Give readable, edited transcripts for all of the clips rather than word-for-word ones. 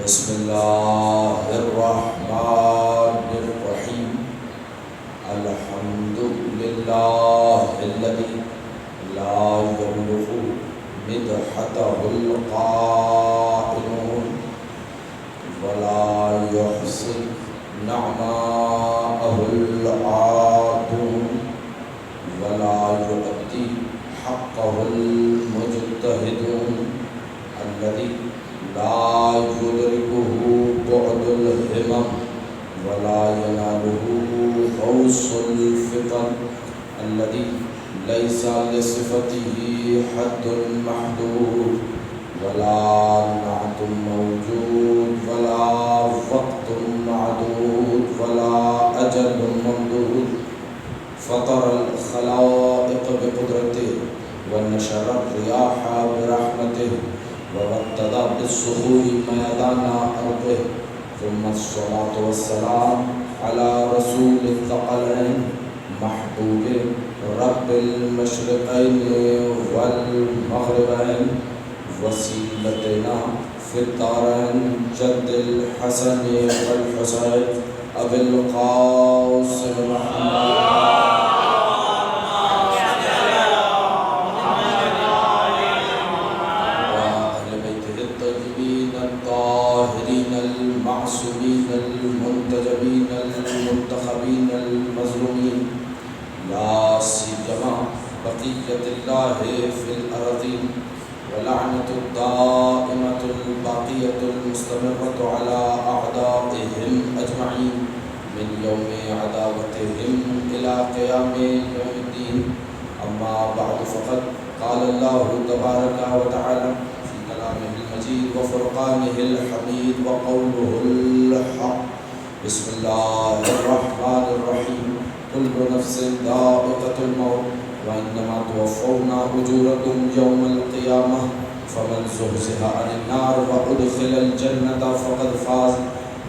بسم اللہ الرحمن الرحیم الحمد للہ الذی لا یبلغ مدحتہ القائلون ولا یحصی نعماءہ العادون ولا یؤتی حقہ المجتہدون الذی لا يدركه بعد الهمم ولا يناله غوص الفطن الذي ليس لصفته حد محدود ولا نعت موجود ولا وقت معدود ولا أجل ممدود فطر الخلائق بقدرته ونشر الرياح برحمته وابتدى بالصخور ميدان أرضه ثم الصلاة والسلام على رسول الثقلين محبوب رب المشرقين والمغربين وسيلتنا في الدارين جد الحسن والحسين أبي القاسم محمد المعصومين المنتجبين المنتخبين المظلومين لا سيما بقية الله في الأرضين ولعنة الدائمة الباقية المستمرة على أعدائهم أجمعين من يوم عداوتهم إلى قيام يوم الدين أما بعد فقد قال الله تبارك وتعالى المجيد وفرقانه الحميد وقوله الحق بسم الله الرحمن الرحيم كل نفس ذائقة الموت وإنما توفون أجوركم يوم القيامة فمن زحزح عن النار وأدخل الجنة فقد فاز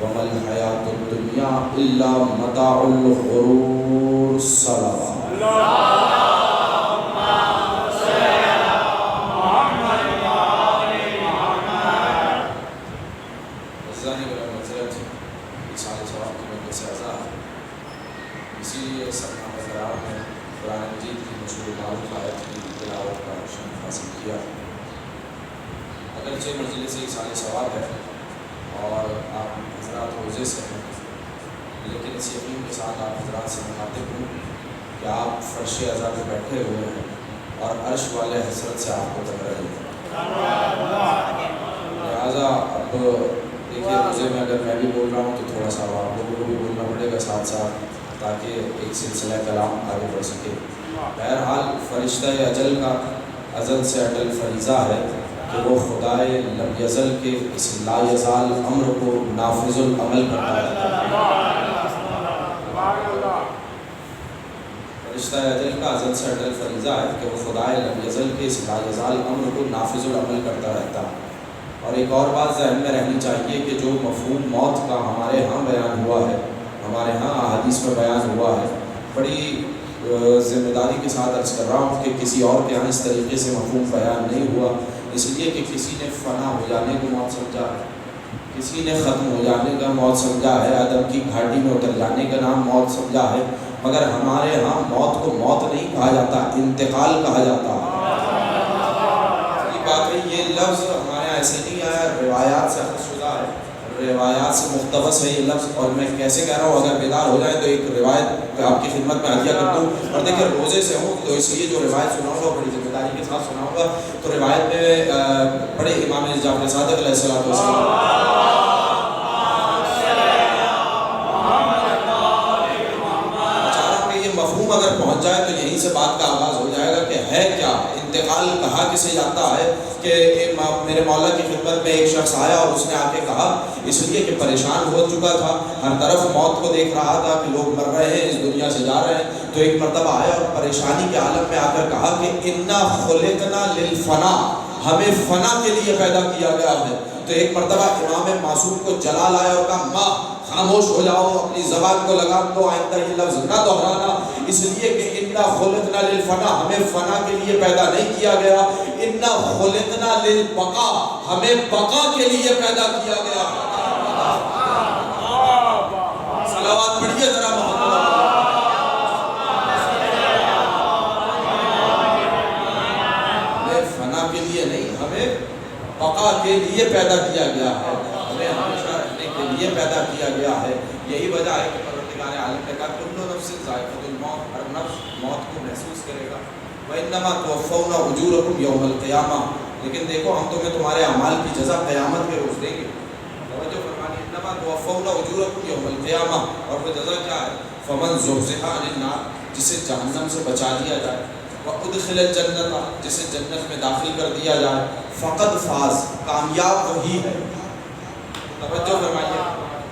وما الحياة الدنيا إلا متاع الغرور الصلاة اگرچہ مجلس سے ایصال ثواب ہے اور آپ حضرات روزے سے ہیں، لیکن اس یقین کے ساتھ آپ حضرات سے مخاطب ہوں کہ آپ فرش عزا پہ بیٹھے ہوئے ہیں اور عرش والے حسرت سے آپ کو تک رہے ہیں۔ لہٰذا اب دیکھیے روزے میں اگر میں بھی بول رہا ہوں تو تھوڑا سا آپ لوگوں کو بھی بولنا پڑے گا ساتھ ساتھ تاکہ ایک سلسلہ کلام آگے بڑھ سکے۔ بہرحال فرشتہ اجل کا ازل سے اٹل فریضہ ہے کہ وہ خدائے لم یزل کے اس لا یزال امر کو نافذ العمل کرتا ہے۔ فرشتہ اجل کا ازل سے اٹل فریضہ ہے کہ وہ خدائے لم یزل کے اس لا یزال امر کو نافذ العمل کرتا رہتا ہے۔ اور ایک اور بات ذہن میں رہنی چاہیے کہ جو مفہوم موت کا ہمارے ہاں بیان ہوا ہے، ہمارے ہاں احادیث میں بیان ہوا ہے، بڑی ذمہ داری کے ساتھ عرض کر رہا ہوں کہ کسی اور کے یہاں اس طریقے سے مفہوم بیان نہیں ہوا، اس لیے کہ کسی نے فنا ہو جانے کو موت سمجھا ہے، کسی نے ختم ہو جانے کا موت سمجھا ہے، عدم کی گھاٹی میں اتر جانے کا نام موت سمجھا ہے، مگر ہمارے ہاں موت کو موت نہیں کہا جاتا، انتقال کہا جاتا ہے۔ یہ بات ہے، یہ لفظ ہمارے یہاں ایسے نہیں آیا، روایات سے اخذ شدہ ہے، روایات سے مقتبس ہے یہ لفظ۔ اور میں کیسے کہہ رہا ہوں، اگر بیدار ہو جائے تو ایک روایت آپ کی خدمت میں عطیہ کر دوں۔ اور دیکھیں روزے سے ہوں تو اس لیے جو روایت سناؤں گا بڑی ذمہ داری کے ساتھ سناؤں گا۔ تو روایت میں بڑے امام جعفر صادق علیہ السلام اچانک یہ مفہوم اگر پہنچ جائے تو یہیں سے بات کا آغاز ہو جائے گا کہ ہے کیا انتقال کہا کسے جاتا ہے کہ میرے مولا کی خدمت میں ایک شخص آیا اور اس نے آ کے کہا، اس لیے کہ پریشان ہو چکا تھا، ہر طرف موت کو دیکھ رہا تھا کہ لوگ مر رہے ہیں، اس دنیا سے جا رہے ہیں، تو ایک مرتبہ آیا اور پریشانی کے عالم میں آ کر کہا کہ انا خلقنا للفنا، ہمیں فنا کے لیے پیدا کیا گیا ہے۔ تو ایک مرتبہ امام معصوم کو جلال آیا اور کہا ماں خاموش ہو جاؤ، اپنی زبان کو لگام دو، آئندہ یہ لفظ نہ دہرانا، اس لیے کہ انا خلقنا للفنا، ہمیں فنا کے لیے پیدا نہیں کیا گیا، انا خلقنا للبقاء، ہمیں بقا کے لیے پیدا کیا گیا۔ صلوات پڑھیے ذرا محمد۔ ہمیں فنا کے لیے نہیں، ہمیں بقا کے لیے پیدا کیا گیا ہے، ہمیں ہمیشہ رہنے کے لیے پیدا کیا گیا ہے۔ یہی وجہ ہے کہ پروردگار عالم نے کہا کل نفس ذائقۃ الموت، ہر نفس موت کو محسوس کرے گا۔ وَإِنَّمَا تُوَفَّوْنَ أُجُورَكُمْ يَوْمَ الْقِيَامَةِ، لیکن دیکھو ہم تمہیں تمہارے اعمال کی جزا قیامت کے روز دیں گے۔ توجہ فرمانی، إِنَّمَا تُوَفَّوْنَ أُجُورَكُمْ يَوْمَ الْقِيَامَةِ، اور وہ جزا کیا ہے؟ فَمَنْ زُحْزِحَ عَنِ النَّارِ، جسے جہنم سے بچا دیا جائے، وَأُدْخِلَ الْجَنَّةَ، جسے جنت میں داخل کر دیا جائے، فقد فاز، کامیاب وہی ہے۔ توجہ فرمائیے،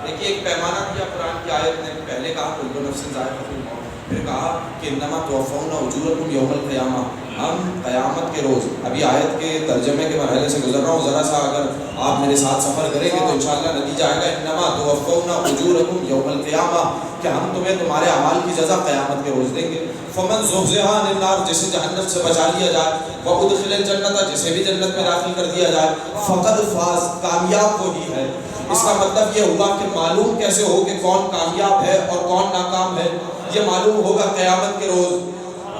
دیکھیے ایک پیمانہ کیا قرآن کی آیت نے، پہلے کہا کل نفس ذائقۃ الموت، پھر کہا کہ انما توفون اجورکم یوم القیامہ، ہم قیامت کے روز، ابھی آیت کے ترجمے کے مرحلے سے گزر رہا ہوں، ذرا سا اگر آپ میرے ساتھ سفر کریں گے تو انشاءاللہ نتیجہ آئے گا انما توفون اجورکم یوم القیامہ، کہ ہم تمہیں تمہارے اعمال کی جزا قیامت کے روز دیں گے۔ فمن زحزح عن النار، جسے جہنم سے بچا لیا جائے، وادخل الجنۃ، جسے بھی جنت میں داخل کر دیا جائے، فقد فاز، کامیاب وہی ہے۔ اس کا مطلب یہ ہوا کہ معلوم کیسے ہو کہ کون کامیاب ہے اور کون ناکام ہے؟ یہ معلوم ہوگا قیامت کے روز۔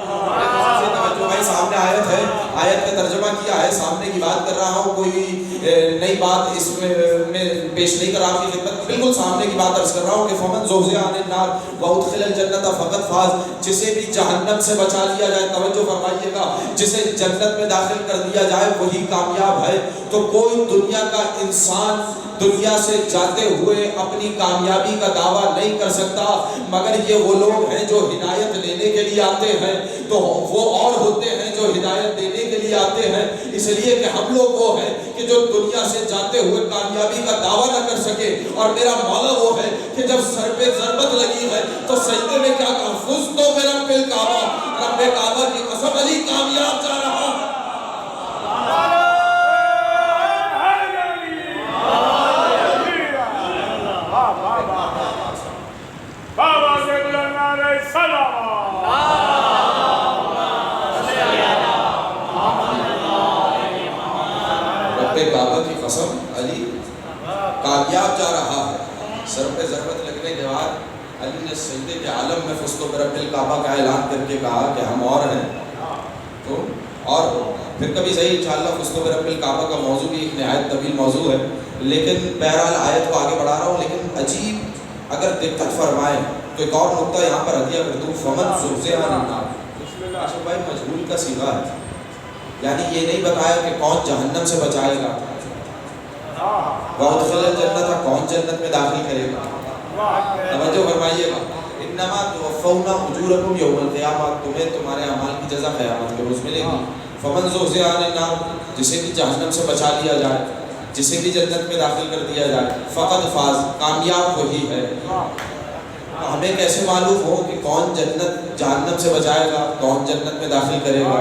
توجہ بھائی، سامنے آیت ہے، آیت کا ترجمہ کیا ہے، سامنے کی بات کر رہا ہوں، کوئی نئی بات اس میں پیش نہیں کر رہا آپ کی خدمت، بالکل سامنے کی بات عرض کر رہا ہوں کہ فمن زحزح عن النار وادخل الجنۃ فقد فاز، جسے بھی جہنم سے بچا لیا جائے، توجہ فرمائیے گا، جسے جنت میں داخل کر دیا جائے وہی کامیاب ہے۔ تو کوئی دنیا کا انسان دنیا سے جاتے ہوئے اپنی کامیابی کا دعویٰ نہیں کر سکتا، مگر یہ وہ لوگ ہیں جو ہدایت لینے کے لیے آتے ہیں، تو وہ اور ہوتے ہیں جو ہدایت دینے کے لیے آتے ہیں، اس لیے کہ ہم لوگ وہ ہیں کہ جو دنیا سے جاتے ہوئے کامیابی کا دعویٰ نہ کر سکے، اور میرا مولا وہ ہے کہ جب سر پہ ضربت لگی ہے تو سجدے میں کیا کہا؟ فزت برب الکعبہ، رب کعبہ کی قسم علی کامیاب جا رہا۔ کعبہ کی قسم علی کامیاب جا رہا ہے۔ سر پہ ضربت لگنے کے بعد علی نے سجدے کے عالم میں فزت برب الکعبہ کا اعلان کر کے کہا کہ ہم اور ہیں تو اور پھر کبھی صحیح انشاءاللہ فزت برب الکعبہ کا موضوع بھی ایک نہایت طویل موضوع ہے، لیکن بہرحال آیت کو آگے بڑھا رہا ہوں۔ لیکن عجیب اگر دقت فرمائیں تو ایک اور نقطہ یہاں پر عطیہ کر دوں، فمن زحزح عن النار، آشف بھائی مجہول کا صیغہ ہے، یعنی یہ نہیں بتایا کہ کون جہنم سے بچائے گا، وادخل الجنۃ، کون جنت میں داخل کرے گا۔ توجہ فرمائیے گا، انما توفون اجورکم یوم القیامہ، تمہیں تمہارے اعمال کی جزا قیامت کے روز ملے گی۔ فمن زحزح عن النار، جسے بھی جہنم سے بچا لیا جائے، جسے بھی جنت میں داخل کر دیا جائے، فقد فاز، کامیاب وہی ہے۔ ہمیں کیسے معلوم ہو کہ کون جنت جہنم سے بچائے گا، کون جنت میں داخل کرے گا؟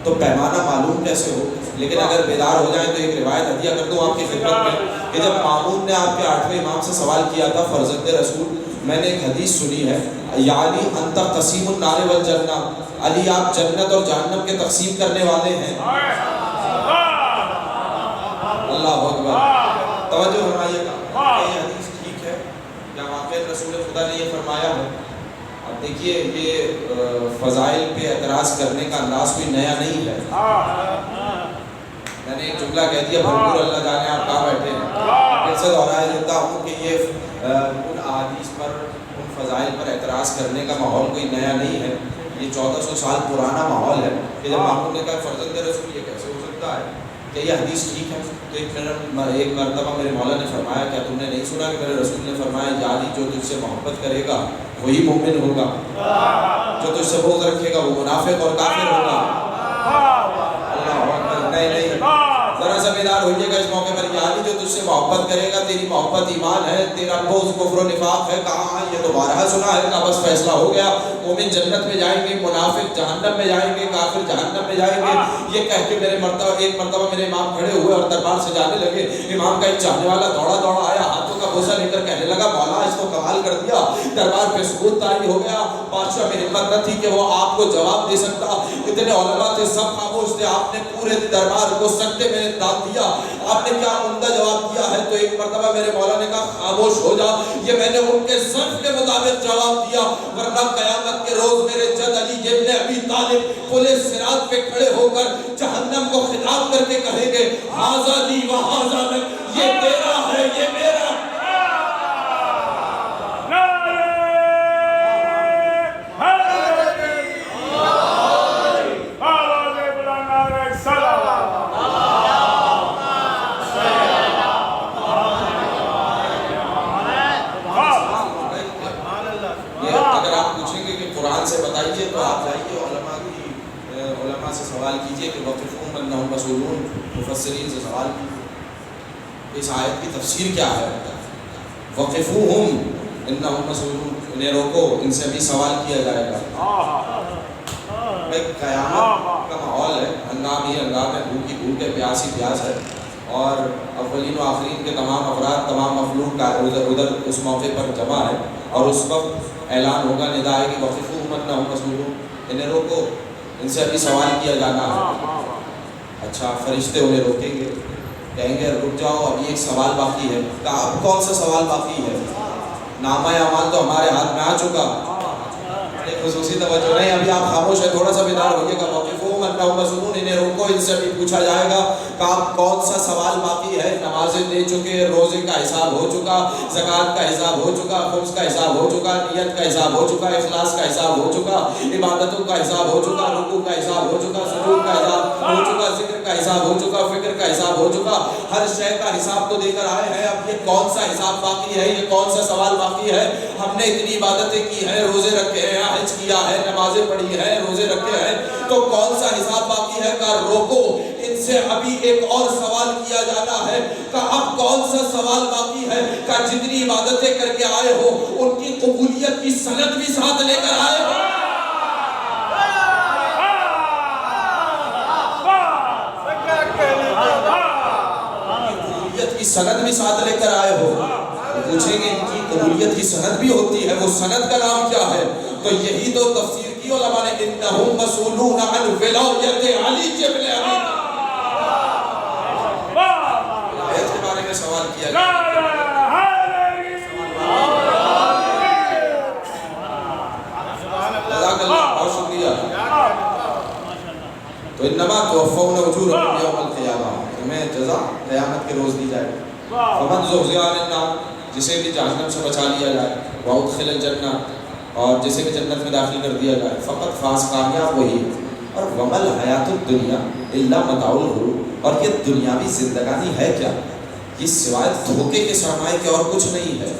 تو پیمانہ معلوم کیسے ہو؟ لیکن اگر بیدار ہو جائیں تو ایک روایت عطیہ کر دوں آپ کی خدمت میں کہ جب مامون نے آپ کے 8ویں امام سے سوال کیا تھا، فرزند رسول میں نے ایک حدیث سنی ہے، یعنی انت قسیم النار والجنہ، علی آپ جنت اور جہنم کے تقسیم کرنے والے ہیں۔ اللہ اکبر، توجہ فرمائیے گا، یہ حدیث ٹھیک ہے یا واقعی رسول خدا نے یہ فرمایا ہے؟ اب دیکھیے یہ فضائل پہ اعتراض کرنے کا انداز کوئی نیا نہیں ہے، میں نے ایک جملہ کہہ دیا، بھرپور اللہ جانے آپ کہاں بیٹھے ہیں، پھر سے دہرایا دیتا ہوں کہ یہ ان احادیث پر، ان فضائل پر اعتراض کرنے کا ماحول کوئی نیا نہیں ہے، یہ 1400 سال پرانا ماحول ہے کہ جب مامون نے کہا فرزند رسول یہ کیسے ہو سکتا ہے کہ یہ حدیث ٹھیک ہے، تو ایک مرتبہ میرے مولا نے فرمایا کیا تم نے نہیں سنا کہ میرے رسول نے فرمایا یا علی جو تجھ سے محبت کرے گا وہی مومن ہوگا، جو تجھ سے بغض رکھے گا وہ منافق اور کافر ہوگا۔ ذرا سا بیدار ہوئیے گا اس موقع پر. یعنی جو تجھ سے محبت کرے گا تیری محبت ایمان ہے, تیرا بغض کفر و نفاق ہے. کہاں یہ تو بارہا سنا ہے, کہا بس فیصلہ ہو گیا, مومن جنت میں جائیں گے, منافق جہنم میں جائیں گے, کافر جہنم میں جائیں گے. یہ کہہ کے ایک مرتبہ میرے امام کھڑے ہوئے اور دربار سے جانے لگے. امام کا ایک چاہنے والا دوڑا آیا, ہاتھوں کا بوسہ لے کر کہنے لگا مولا اس کو کمال کر دیا, دربار پہ سکوت طاری ہو گیا. بادشاہ میں ہمت نہ تھی کہ وہ آپ کو جواب دے سکتا. اتنے علماء تھے سب خاموش تھے. آپ نے پورے دربار کو سکتے میں ڈال دیا. آپ نے کیا عمدہ جواب دیا ہے. تو ایک مرتبہ میرے مولا نے کہا خاموش ہو جا, یہ میں نے ان کے ظرف کے مطابق جواب دیا, ورنہ قیامت کے روز میرے جد علی ابن ابی طالب پلے صراط پہ کھڑے ہو کر جہنم کو خطاب کر کے کہیں گے ھذا لی و ھذا لک, یہ تیرا ہے یہ میرا. سے بتائیے تو آپ جائیے علماء سے سوال کیجئے کہ وقفہم انہم مسئولون, مفسرین سے سوال کیجئے اس آیت کی تفسیر کیا ہے. وقفہم انہم مسئولون, انہیں روکو, ان سے بھی سوال کیا جائے گا. قیامت کا ماحول ہے, ہنگام ہی ہنگام ہے, بھوکی بھوک ہے, پیاس ہی پیاس ہے, اور اولین و آخرین کے تمام افراد تمام مخلوق کا ادھر اس موقع پر جمع ہے. اور اس وقت اعلان ہوگا, ندا ہے کہ وقفہم انہم مسئولون, انہیں روکو, ان سے ابھی سوال کیا جانا ہے. اچھا, فرشتے انہیں روکیں گے, کہیں گے رک جاؤ ابھی ایک سوال باقی ہے. کہا اب کون سا سوال باقی ہے؟ نامہ اعمال تو ہمارے ہاتھ میں آ چکا. خصوصی توجہ نہیں, ابھی آپ خاموش ہیں, تھوڑا سا بیدار ہوئیے گا. وقفہم انہم مسئولون, انہیں روکو, ان سے بھی پوچھا جائے گا. کہا کون سا سوال باقی ہے؟ نمازیں دے چکے, روزے کا حساب ہو چکا, زکوٰۃ کا حساب ہو چکا, خمس کا حساب ہو چکا, نیت کا حساب ہو چکا, اخلاص کا حساب ہو چکا, عبادتوں کا حساب ہو چکا, رکوع کا حساب ہو چکا, سجود کا حساب ہو چکا, ذکر کا حساب ہو چکا, فکر کا حساب ہو چکا. ہر شے کا حساب تو دے کر آئے ہیں. اب یہ کون سا حساب باقی ہے, یہ کون سا سوال باقی ہے؟ ہم نے اتنی عبادتیں کی ہیں, روزے رکھے ہیں, حج کیا ہے, نمازیں پڑھی ہیں, روزے رکھے ہیں, تو کون سا حساب باقی ہے؟ کہا روکو, ان سے ابھی ایک اور سوال کیا جانا ہے. کہا اب کون سا سوال باقی ہے؟ کہا جتنی عبادتیں کر کے آئے ہو ان کی قبولیت کی سند بھی ساتھ لے کر آئے ہو. قبولیت کی سند بھی ساتھ لے کر آئے ہو. پوچھیں گے ان کی قبولیت کی سند بھی ہوتی ہے, وہ سند کا نام کیا ہے؟ تو یہی تو تفسیر کی علماء نے انہم مسئولون عن ولایت علی ابن ابی آیت کے بارے میں سوال کیا گیا. جزاک اللہ, بہت شکریہ. تو انما توفون اجورکم یوم القیامہ, تمہیں جزا قیامت کے روز دی جائے گی. فمن زحزح عن النار, جسے بھی جہنم سے بچا لیا جائے, وادخل الجنہ, اور جسے بھی جنت میں داخل کر دیا جائے, فقط فاز, کامیاب وہی. اور ومل حیات الدنیا الا متاع الغرور, اور یہ دنیاوی زندگانی ہے کیا, یہ سوائے دھوکے کے سرمایے کے اور کچھ نہیں ہے.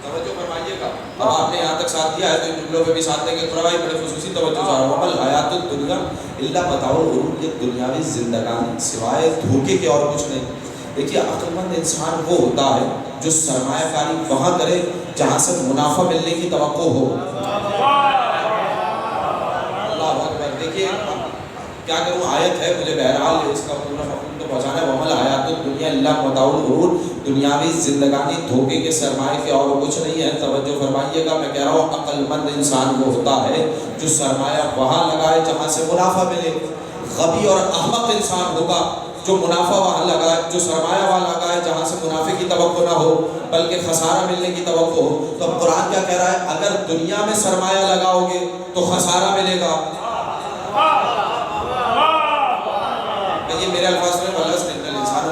توجہ فرمائیے گا. اب آپ نے یہاں تک ساتھ دیا ہے تو ان جملوں پہ بھی ساتھ دیں گے, فرمائیے بڑے خصوصی توجہ چاہ رہا ہوں. ومل حیات الدنیا الا متاع الغرور, یہ دنیاوی زندگانی سوائے دھوکے کے اور کچھ نہیں. دیکھیے عقل مند انسان وہ ہوتا ہے جو سرمایہ کاری وہاں کرے جہاں سے منافع ملنے کی توقع ہو. اللہ اکبر. دیکھیے کیا کروں, آیت ہے, مجھے بہرحال اس کا پورا مفہوم تو پہنچانا ہے. ومل حیات الدنیا الا متاع الغرور, دنیاوی زندگانی دھوکے کے سرمایے کے اور کچھ نہیں ہے. توجہ فرمائیے گا, میں کہہ رہا ہوں عقل مند انسان وہ ہوتا ہے جو سرمایہ وہاں لگائے جہاں سے منافع ملے. غبی اور احمق انسان ہوگا جو منافع وہاں لگائے, جو سرمایہ وہاں لگائے جہاں سے منافع کی توقع نہ ہو بلکہ خسارہ ملنے کی توقع ہو. تو اب قرآن کیا کہہ رہا ہے, اگر دنیا میں سرمایہ لگاؤ گے تو خسارہ ملے گا. یہ میرے الفاظ میں غلط نہیں, انسان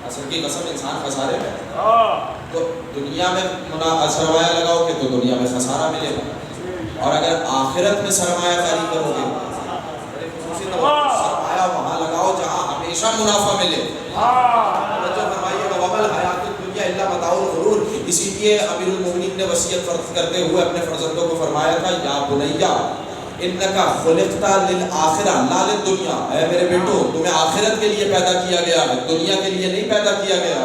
اصل کی قسم انسان خسارے میں. تو دنیا میں سرمایہ لگاؤ گے تو دنیا میں خسارہ ملے گا, اور اگر آخرت میں سرمایہ کاری کرو گے, سرمایہ وہاں لگاؤ جہاں ہمیشہ منافع ملے. توجہ فرمائیے گا. ومل حیات الدنیا الا متاع الغرور. اسی لیے امیر المومنین نے وصیت کرتے ہوئے اپنے فرزندوں کو فرمایا تھا, یا بنیا انکا خلقتا للآخرہ لا للدنیا، اے میرے بیٹو تمہیں آخرت کے لیے پیدا کیا گیا ہے، دنیا کے لیے نہیں پیدا کیا گیا۔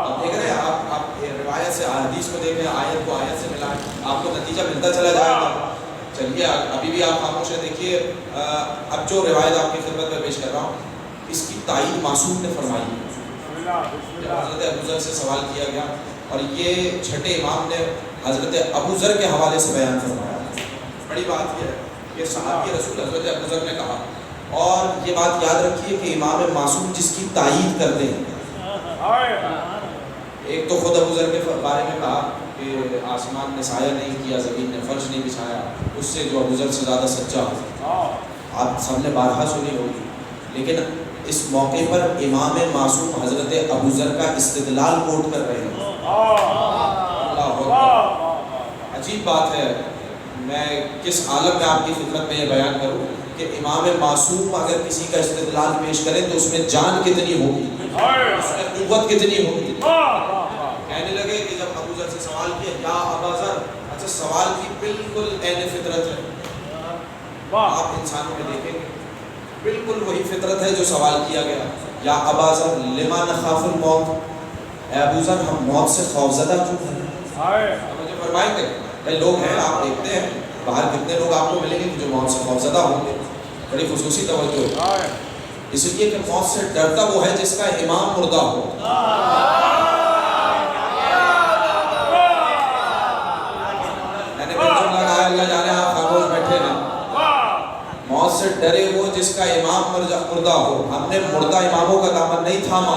اب دیکھ رہے ہیں آپ روایت سے حدیث کو دیکھیں، آیت کو آیت سے ملائیں، آپ کو نتیجہ ملتا چلا جائے گا۔ چلیے ابھی بھی آپ خاموش ہیں، دیکھیے اب جو روایت آپ کی خدمت میں پیش کر رہا ہوں اس کی تائید معصوم نے فرمائی ہے۔ حضرت ابو ذر سے سوال کیا گیا اور یہ چھٹے امام نے حضرت ابو ذر کے حوالے سے بیان فرمایا۔ بڑی بات یہ ہے کہ صحابی رسول حضرت ابو ذر نے کہا، اور یہ بات یاد رکھیے کہ امام معصوم جس کی تائید کرتے ہیں، ایک تو خود ابو ذر کے بارے میں کہا کہ آسمان نے سایہ نہیں کیا، زمین نے فرش نہیں بچھایا، اس سے جو ابو ذر سے زیادہ سچا ہو، آپ سب نے بارہا سنی ہوگی، لیکن اس موقع پر امام معصوم حضرت ابو ذر کا استدلال کوٹ کر رہے ہیں۔ اللہ اکبر، عجیب بات ہے، میں کس عالم میں آپ کی خدمت میں یہ بیان کروں کہ امام معصوم اگر کسی کا استدلال پیش کریں تو اس میں جان کتنی ہوگی، اس میں قوت کتنی ہوگی۔ کہنے لگے کہ جب ابو ذر سے سوال کیا یا ابا ذر، اچھا سوال کی بالکل عین فطرت ہے، آپ انسانوں میں دیکھیں گے بالکل وہی فطرت ہے جو سوال کیا گیا، یا ابا ذر لما نخاف الموت، اے ابو ذر ہم موت سے خوفزدہ کیوں ہیں؟ مجھے فرمائیں گے بھائی لوگ ہیں، آپ دیکھتے ہیں باہر کتنے لوگ آپ کو ملیں گے جو موت سے خوفزدہ ہوں گے، بڑی خصوصی توجہ ہے، اس لیے کہ موت سے ڈرتا وہ ہے جس کا امام مردہ ہو۔ میں نے بالکل لگایا، اللہ جانے آپ خاموش بیٹھے ہیں، موت سے ڈرے وہ جس کا امام مردہ ہو۔ ہم نے مردہ اماموں کا دامن نہیں تھاما،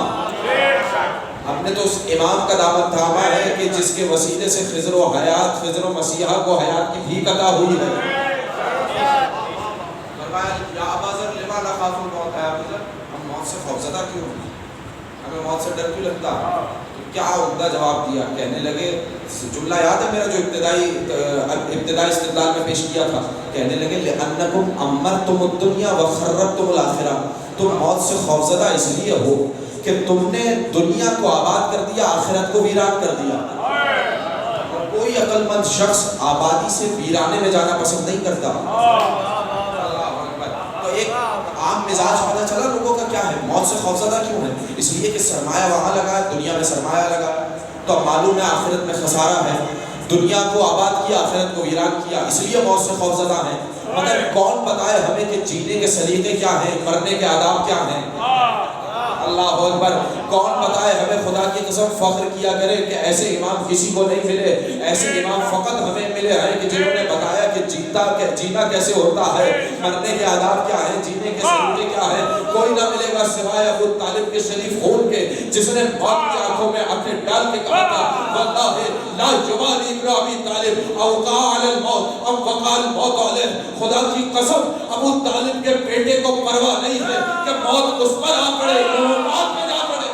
ہم نے تو اس امام کا دامن تھاما ہے کہ جس کے وسیلے سے خضر و حیات، خضر و مسیحا کو حیات کی بھیک عطا ہوئی ہے۔ فرمایا یا ابا ذر لما نخاف الموت، اے ابو ذر ہم موت سے خوفزدہ کیوں ہیں، ہمیں موت سے ڈر کیوں لگتا ہے؟ تو کیا عمدہ جواب دیا، کہنے لگے جملہ یاد ہے میرا جو ابتدائی استدلال میں پیش کیا تھا، کہنے لگے لأنکم امرتم الدنیا وخربتم الآخرہ، تم موت سے خوفزدہ اس لیے ہو کہ تم نے دنیا کو آباد کر دیا، آخرت کو ویران کر دیا۔ اور کوئی عقل مند شخص آبادی سے ویرانے میں جانا پسند نہیں کرتا۔ تو ایک عام مزاج پتہ چلا لوگوں کا کیا ہے، موت سے خوفزدہ کیوں ہے، اس لیے کہ سرمایہ وہاں لگا ہے، دنیا میں سرمایہ لگا ہے، تو اب معلوم ہے آخرت میں خسارہ ہے، دنیا کو آباد کیا، آخرت کو ویران کیا، اس لیے موت سے خوفزدہ ہیں۔ مگر کون بتائے ہمیں کہ جینے کے سلیقے کیا ہیں، مرنے کے آداب کیا ہیں؟ اللہ اکبر، کون بتائے ہمیں، خدا کی قسم فخر کیا کرے کہ ایسے امام کسی کو نہیں ملے، ایسے امام فقط ہمیں ملے ہیں کہ جنہوں نے بتایا کہ جینا کیسے ہوتا ہے، مرنے کے آداب کیا ہیں، جینے کے سلیقے کیا ہیں۔ کوئی نہ ملے گا سوائے ابو طالب کے شریف خون کے، جس نے موت کی آنکھوں میں آنکھیں ڈال کے کہا تھا واللہ لا یبالی ابن ابی طالب او قع علی الموت او وقع الموت علیہ، خدا کی قسم ابو طالب کے بیٹے کو پرواہ نہیں ہے کہ موت اس پر آ پڑے، موت میں جا پڑے۔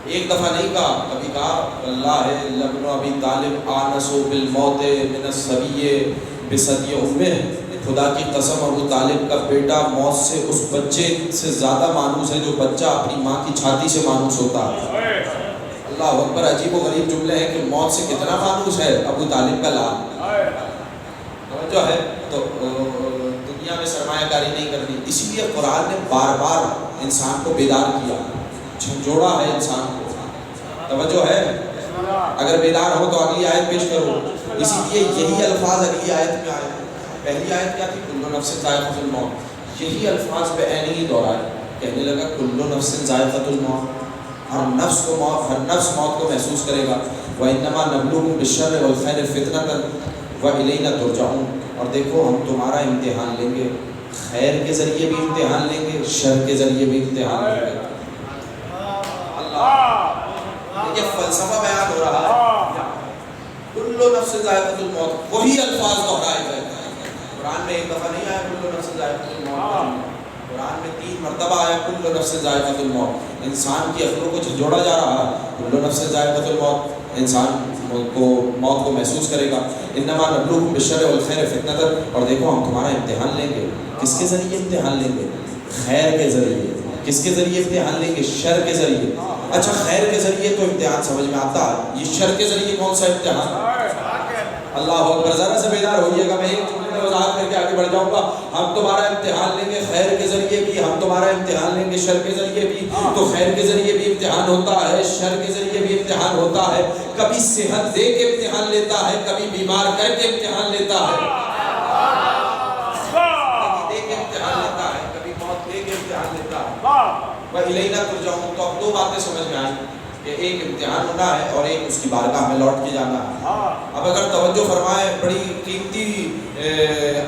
ایک دفعہ نہیں کہا، کبھی کہا اللہ ابن ابی طالب آنس بالموت من الصبی بثدی امہ، خدا کی قسم ابو طالب کا بیٹا موت سے اس بچے سے زیادہ مانوس ہے جو بچہ اپنی ماں کی چھاتی سے مانوس ہوتا ہے۔ اللہ اکبر، عجیب و غریب جملے ہیں کہ موت سے کتنا مانوس ہے ابو طالب کا لال، جو ہے تو دنیا میں سرمایہ کاری نہیں کرنی۔ اسی لیے قرآن نے بار بار انسان کو بیدار کیا، جھنجھوڑا ہے انسان کو، توجہ ہے، اگر بیدار ہو تو اگلی آیت پیش کرو۔ اسی لیے یہی الفاظ اگلی آیت میں آئے، پہلی آیت کیا تھی، کل نفس ذائقۃ الموت، یہی الفاظ پہ عین ہی دہرائے، کہنے لگا کل نفس ذائقۃ الموت، ہر نفس کو موت، ہر نفس موت کو محسوس کرے گا۔ وَإِنَّمَا نَبْلُوكُم بِالشَّرِّ وَالْخَيْرِ فِتْنَةً وَإِلَيْنَا تُرْجَعُونَ، اور دیکھو ہم تمہارا امتحان لیں گے، خیر کے ذریعے بھی امتحان لیں گے، شر کے ذریعے بھی امتحان لیں گے۔ یہ فلسفہ بیان ہو رہا ہے، کل نفس ذائقۃ الموت، وہی الفاظ دہرائے گئے۔ قرآن میں ایک دفعہ نہیں آیا کل نفس ذائقۃ الموت، قرآن میں 3 مرتبہ آیا کل نفس ذائقۃ الموت، انسان کی عقلوں کو جھنجھوڑا جا رہا ہے، کل نفس ذائقۃ الموت، انسان کو موت کو محسوس کرے گا، انما نبلوکم بالشر والخیر فتنۃ، اور دیکھو ہم تمہارا امتحان لیں گے، کس کے ذریعے امتحان لیں گے؟ خیر کے ذریعے، کس کے ذریعے امتحان لیں گے؟ شر کے ذریعے۔ اچھا خیر کے ذریعے تو امتحان سمجھ میں آتا ہے، یہ شر کے ذریعے کون سا امتحان؟ اللہ اکبر، ذرا سے بیدار ہوئیے گا، میں ایک جملے میں وضاحت کر کے آگے بڑھ جاؤں گا۔ ہم تمہارا امتحان لیں گے خیر کے ذریعے بھی، ہم تمہارا امتحان لیں گے شر کے ذریعے بھی۔ تو خیر کے ذریعے بھی امتحان ہوتا ہے، شر کے ذریعے بھی امتحان ہوتا ہے، کبھی صحت دے کے امتحان لیتا ہے، کبھی بیمار کر کے امتحان لیتا ہے، کبھی دے کے امتحان لیتا ہے، کبھی موت دے کے امتحان لیتا ہے۔ وَإِلَيْنَا تُرْجَعُونَ، تو اب 2 باتیں سمجھ میں آئیں کہ ایک امتحان ہونا ہے اور ایک اس کی بارگاہ میں لوٹ کے جانا ہے۔ اب اگر توجہ فرمائیں، بڑی قیمتی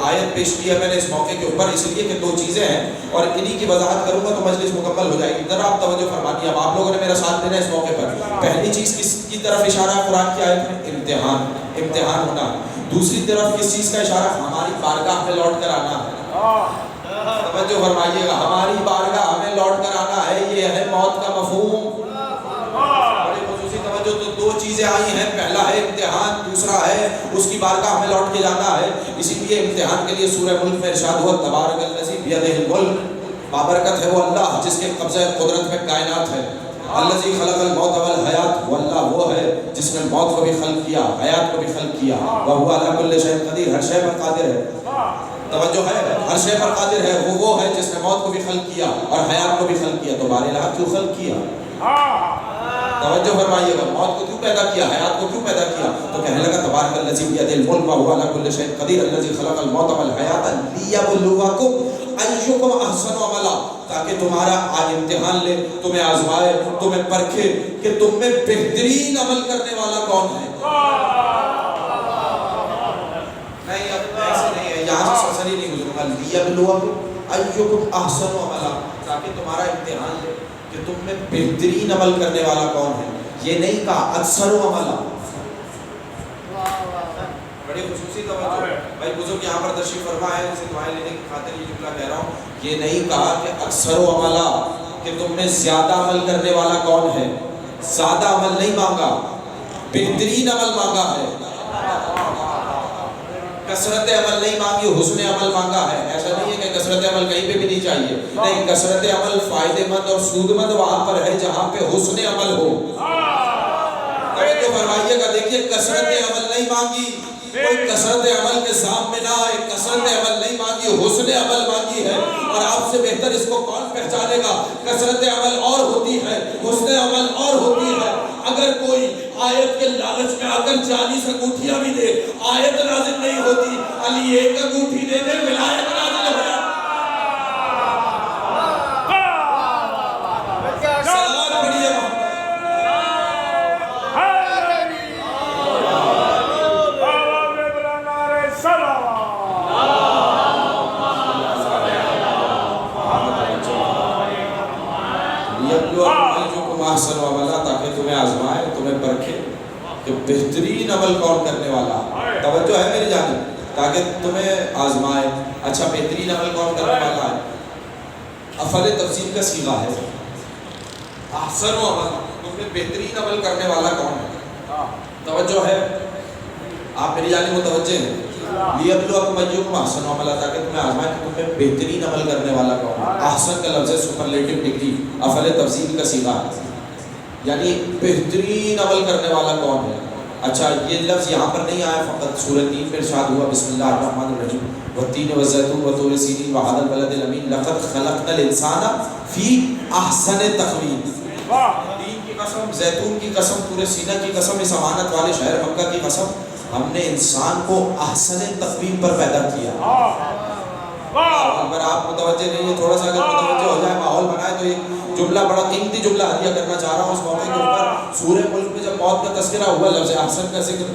آیت پیش کی ہے میں نے اس موقع کے اوپر، اس لیے کہ 2 چیزیں ہیں اور انہی کی وضاحت کروں گا تو مجلس مکمل ہو جائے گی۔ ذرا آپ توجہ فرمائیے، اب آپ لوگوں نے میرا ساتھ دینا اس موقع پر۔ پہلی چیز کس کی طرف اشارہ ہے قرآن کی آیت میں؟ امتحان، امتحان ہونا۔ دوسری طرف کس چیز کا اشارہ؟ ہماری بارگاہ میں لوٹ کر آنا ہے۔ توجہ فرمائیے گا، ہماری بارگاہ ہمیں لوٹ کر آنا ہے، یہ ہے موت کا مفہوم۔ بڑی خصوصی توجہ، تو 2 چیزیں آئی ہیں، پہلا ہے امتحان، دوسرا ہے اس کی بارگاہ میں لوٹ کے جانا ہے۔ اسی لیے امتحان کے لیے سورہ ملک میں ارشاد ہوا تبارک الذی بیدہ الملک، بابرکت ہے وہ اللہ جس کے قبضہ قدرت میں کائنات ہے۔ الذی خلق الموت والحیات، وہ اللہ وہ ہے جس نے موت کو بھی خلق کیا، حیات کو بھی خلق کیا۔ وہو علی کل شیء قدیر، ہر شے پر قادر ہے۔ توجہ ہے، ہر شے پر قادر ہے، وہ ہے جس نے موت کو بھی خلق کیا اور حیات کو بھی خلق کیا۔ تو بارہا کیوں خلق کیا؟ توجہ فرمائیے گا، موت کو کیوں پیدا کیا، حیات کو کیوں پیدا کیا؟ تو کہنے لگا تبارک الذی بیدہ الملک وہو علی کل شیء قدیر الذی خلق الموت والحیات لیبلوکم ایکم احسن عملا، تاکہ تمہارا امتحان لے، تمہیں آزمائے، تمہیں پرکھے کہ تم میں بہترین عمل کرنے والا کون ہے۔ نہیں اب ایسے نہیں ہے، یہاں سے سرسری نہیں گزروں گا، لیبلوکم ایکم احسن عملا، تاکہ تمہارا امتحان لے کہ تم میں بہترین عمل کرنے والا کون ہے۔ یہ نہیں کہا اکثر و عملا۔ بڑی خصوصی توجہ، بھائی بزرگ یہاں پر تشریف فرما ہے، اسے دعائیں لینے کی خاطر یہ جملہ کہہ رہا ہوں۔ یہ نہیں کہا کہ اکثر و عملا، کہ تم میں زیادہ عمل کرنے والا کون ہے، زیادہ عمل نہیں مانگا، بہترین عمل مانگا ہے۔ کثرت عمل نہیں مانگی، حسن عمل مانگا ہے۔ ایسا نہیں ہے کہ کثرت عمل کہیں پہ بھی نہیں چاہیے، نہیں، کثرت عمل فائدے مند اور سود مند وہاں پر ہے جہاں پہ حسن عمل ہو۔ توجہ فرمائیے گا، دیکھیے کثرت عمل نہیں مانگی، کوئی کثرت عمل کے سامنے نہ آئے، کثرت عمل نہیں مانگی، حسن عمل مانگی ہے۔ اور آپ سے بہتر اس کو کون پہچانے گا؟ کثرت عمل اور ہوتی ہے، حسن عمل اور ہوتی ہے۔ اگر کوئی آیت کے لالچ میں آ کر 40 انگوٹھیاں بھی دے، آیت نازل نہیں ہوتی، علی 1 انگوٹھی دے دے، ولایت نازل ہو جائے۔ سلام پڑھیے احسن عملا، تاکہ تمہیں آزمائے، تمہیں پرکھے کہ بہترین عمل کون کرنے والا۔ توجہ ہے میری جانب، تاکہ تمہیں آزمائے۔ اچھا بہترین عمل کون کرنے والا ہے؟ افعل تفضیل کا صیغہ ہے، احسن عمل، تم میں بہترین عمل کرنے والا کون ہے؟ توجہ ہے، آپ میری جانب متوجہ ہیں۔ لیبلوکم ایکم احسن عملا، تاکہ تمہیں آزمائے کہ تم میں بہترین عمل کرنے والا کون ہے۔ احسن کا لفظ ہے سپرلیٹو ڈگری، افعل تفضیل کا صیغہ ہے، یعنی بہترین عمل کرنے والا کون ہے۔ اچھا یہ لفظ یہاں پر نہیں آیا، فقط سورہ 3 میں ارشاد ہوا بسم اللہ الرحمن الرحیم والتین والزیتون وطور سینین وہذا البلد الامین لقد خلقنا الانسان فی احسن تقویم۔ تین کی قسم، زیتون کی قسم، طور سینہ کی قسم، اس امانت والے شہر مکہ کی قسم، ہم نے انسان کو احسن تقویم پر پیدا کیا۔ اگر آپ متوجہ نہیں ہیں، تھوڑا سا اگر متوجہ ہو جائے، ماحول بنائے، تو ایک جملہ بڑا قیمتی جملہ ہدیہ کرنا چاہ رہا ہوں اس موقع کے اوپر۔ سورہ ملک میں جب موت کا تذکرہ ہوا، لفظ احسن کا ذکر،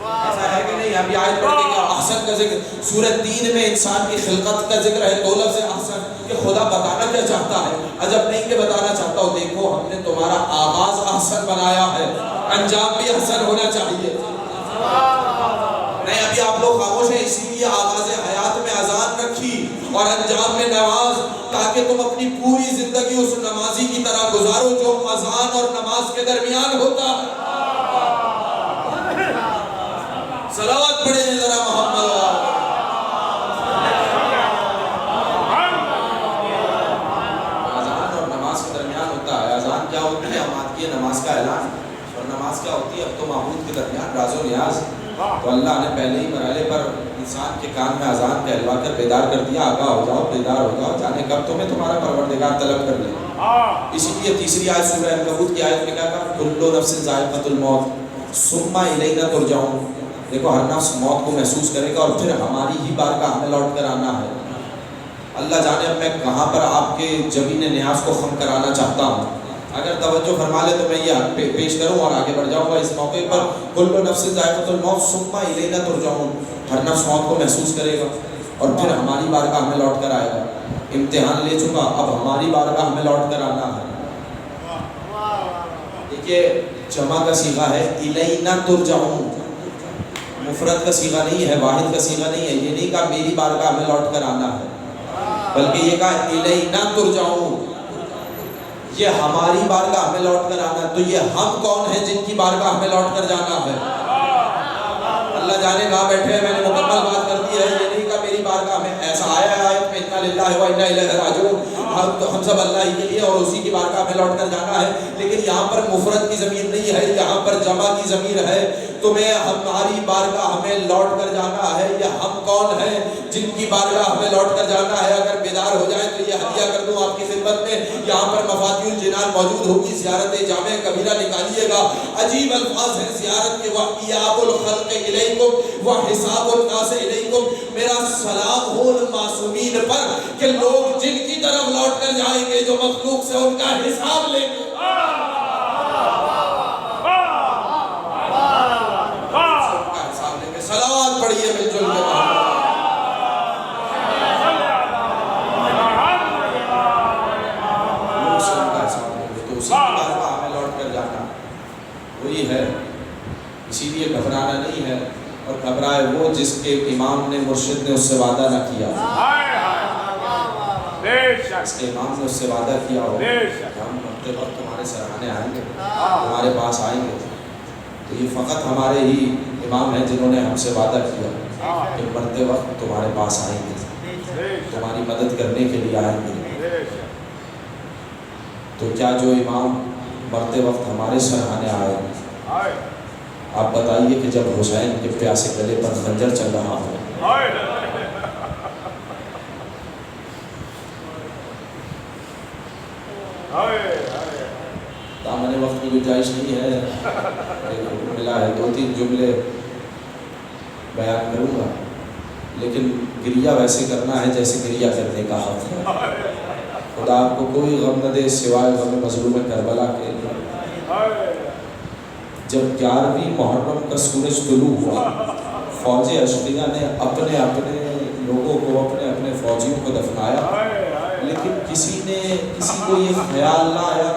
ایسا ہے کہ نہیں؟ ابھی آیت پڑھ کے احسن کا ذکر، سورہ 3 میں انسان کی خلقت کا ذکر ہے، تو لفظ احسن کہ خدا بتانا کیا چاہتا ہے؟ عجب نہیں کہ بتانا چاہتا ہو، دیکھو ہم نے تمہارا آغاز احسن بنایا ہے، انجام بھی احسن ہونا چاہیے۔ نہیں ابھی آپ لوگ خاموش ہیں، اسی لیے آغاز حیات میں اذان رکھی، اور انجام میں نواز، تاکہ تم اپنی پوری زندگی اس نمازی کی طرح گزارو جو اذان اور نماز کے درمیان ہوتا ہے۔ صلوات پڑھیں ذرا محمد۔ اذان اور نماز کے درمیان ہوتا ہے۔ اذان کیا ہوتی ہے؟ ہم آتی ہے نماز کا اعلان، اور نماز کیا ہوتی ہے؟ اب تو معبود کے درمیان راز و نیاز۔ تو اللہ نے پہلے ہی مرحلے پر انسان کے کان میں اذان کہلوا کر بیدار کر دیا، آگاہ ہو جاؤ، بیدار ہو جاؤ، جانے کب تمہیں تمہارا پروردگار طلب کر لے۔ اسی لیے تیسری آیت سورہ عنکبوت کی آیت میں کیا کہا؟ کل نفس ذائقۃ الموت ثم الینا ترجعون۔ دیکھو ہر نفس موت کو محسوس کرے گا اور پھر ہماری ہی بارگاہ میں لوٹ کر آنا ہے۔ اللہ جانے اب میں کہاں پر آپ کے جبین نیاز کو خم کرانا چاہتا ہوں۔ اگر توجہ فرما لے تو میں یہ پیش کروں اور آگے بڑھ جاؤں گا اس موقع پر۔ کل نفس ذائقۃ الموت ثم الینا ترجعون، ہر نفس موت کو محسوس کرے گا اور پھر ہماری بارگاہ میں لوٹ کر آئے گا۔ امتحان لے چکا، اب ہماری بارگاہ میں لوٹ کر آنا ہے۔ دیکھیے جمع کا صیغہ ہے الینا ترجعون، مفرد کا صیغہ نہیں ہے، واحد کا صیغہ نہیں ہے۔ یہ نہیں کہا میری بارگاہ میں لوٹ کر آنا ہے، بلکہ یہ کہا الینا ترجعون، یہ ہماری بارگاہ میں لوٹ کر آنا ہے۔ تو یہ ہم کون ہیں جن کی بارگاہ میں لوٹ کر جانا ہے؟ اللہ جانے کہاں بیٹھے ہیں، میں نے مکمل بات کر دی ہے۔ یہ نہیں کہا میری بارگاہ میں، ایسا آیا ہے آیت میں انا للہ و انا الیہ راجعون، ہم سب اللہ ہی کے لیے اور اسی کی بارگاہ میں لوٹ کر جانا ہے۔ لیکن یہاں پر مفرد کی ضمیر نہیں ہے، یہاں پر جمع کی ضمیر ہے۔ تمہیں ہماری بارگاہ میں لوٹ کر جانا ہے۔ یہ ہم کون ہیں جن کی بارگاہ میں لوٹ کر جانا ہے؟ اگر بیدار ہو جائیں تو یہ ہدیہ کر دوں آپ کی خدمت میں۔ یہاں پر مفاتیح الجنان موجود ہوگی، زیارت جامع کبیرہ نکالیے گا۔ عجیب الفاظ ہیں زیارت کے، وَإِيَابُ الْخَلْقِ إِلَيْكُمْ وَحِسَابُ النَّاسِ إِلَيْكُمْ۔ میرا سلام ہو ان معصومین پر کہ لوگ جن کی طرف لوٹ کر جائیں گے، جو مخلوق سے ان کا حساب لیں گے۔ صلوات پڑھیے مل جل کے تو اسی کی بارگاہ میں لوٹ کر جانا وہی ہے۔ اسی لیے گھبرانا نہیں ہے، اور گھبرائے وہ جس کے امام نے مرشد نے اس سے وعدہ نہ کیا، اس کے امام نے اس سے وعدہ کیا ہو کہ ہم مرتے وقت تمہارے سراہانے آئیں گے، تمہارے پاس آئیں گے۔ تو یہ فقط ہمارے ہی امام ہیں جنہوں نے ہم سے وعدہ کیا کہ مرتے وقت تمہارے پاس آئیں گے، تمہاری مدد کرنے کے لیے آئیں گے۔ تو کیا جو امام مرتے وقت ہمارے سراہانے آئے گے؟ آپ بتائیے کہ جب حسین کے پیاسے گلے پر خنجر چل رہا ہو، دامن وقت کی گنجائش نہیں ہے، ملا ہے 2-3 جملے بیان کروں گا، لیکن گریہ ویسے کرنا ہے جیسے گریہ کرنے کا حق ہے۔ خدا آپ کو کوئی غم نہ دے سوائے غم مظلوم کربلا کے۔ جب 11ویں محرم کا سورج طلوع ہوا، فوج اشقیہ نے اپنے اپنے لوگوں کو، اپنے اپنے فوجیوں کو دفنایا، لیکن کسی کو یہ خیال نہ آیا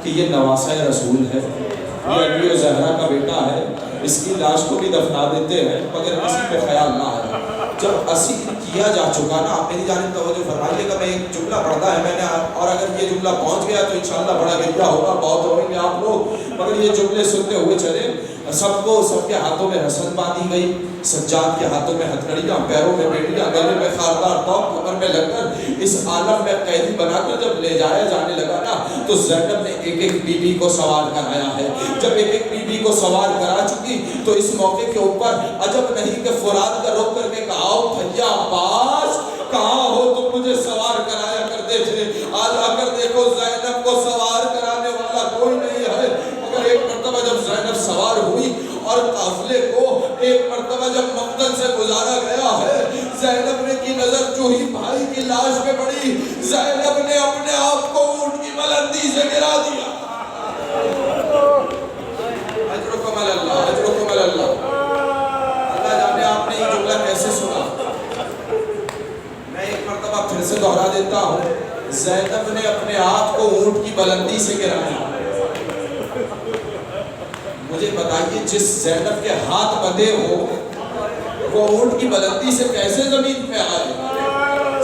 کہ یہ نواسہ رسول ہے، یہ علی و زہرا کا بیٹا ہے، اس کی لاش کو بھی دفنا دیتے ہیں، مگر کسی کو خیال نہ آیا۔ جب اسیر کیا جا چکا نا، آپ میری جانب توجہ فرمائیے گا، میں ایک جملہ پڑھتا ہے میں نے، اور اگر یہ جملہ پہنچ گیا تو انشاءاللہ بڑا گریہ ہوگا، بہت ہوئیں گے آپ لوگ، مگر یہ جملے سنتے ہوئے چلے۔ سب کے ہاتھوں میں رسن باندھی گئی، سجاد کے ہاتھوں میں ہتھکڑیاں، پیروں میں بیڑیاں، گلے میں خاردار توپ، کمر میں لنگر، اس عالم میں قیدی بنا کر جب لے جایا جانے لگا نا، تو زینب نے ایک ایک بی بی کو سوار کرایا ہے۔ جب ایک ایک بی بی کو سوار کرا چکی تو اس موقع کے اوپر عجب نہیں کہ فرات کا رخ کر کے کہا، بھیا عباس کہاں ہو تم، مجھے سوار کرایا کرتے تھے، آج آ کر دیکھو زینب کو سوار کرانے والا کوئی نہیں ہے۔ مگر ایک مرتبہ جب زینب سوار ہوئی اور قافلے کو ایک مرتبہ جب مقتل سے گزارا گیا ہے، زینب نے کی نظر جو ہی بھائی کی لاش پہ پڑی، زینب نے اپنے آپ کو اونٹ کی بلندی سے گرا دیا۔ اجرکم اللہ، اجرکم اللہ۔ اللہ جانے آپ نے یہ جملہ کیسے سنا، میں ایک مرتبہ پھر سے دہرا دیتا ہوں، زینب نے اپنے آپ کو اونٹ کی بلندی سے گرایا۔ مجھے بتائیے جس زینب کے ہاتھ بندھے ہو وہ اونٹ کی بلندی سے کیسے زمین پہ آئے؟